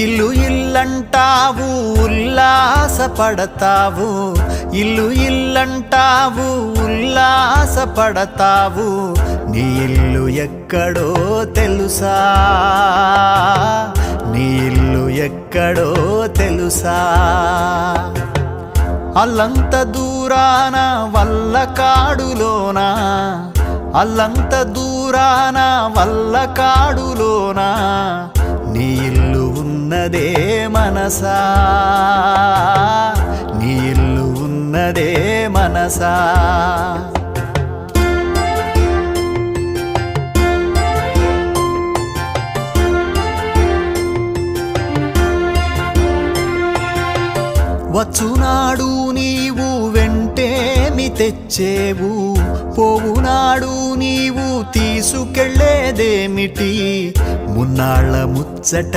ఇల్లు ఇల్లంటావు ఉల్లాసపడతావు, ఇల్లు ఇల్లంటావు ఉల్లాసపడతావు, నీ ఇల్లు ఎక్కడో తెలుసా, నీ ఇల్లు ఎక్కడో తెలుసా. అల్లంత దూరాన వల్లకాడులోన, అల్లంత దూరాన వల్లకాడులోన, నీ ఇల్లు ఉన్నదే మనసా, నీ ఇల్లు ఉన్నదే మనసా. వచ్చునాడు నీవు వెంటేమి తెచ్చేవు, పోవునాడు నీవు తీసుకెళ్ళేదేమిటి, మున్నాళ్ళ ముచ్చట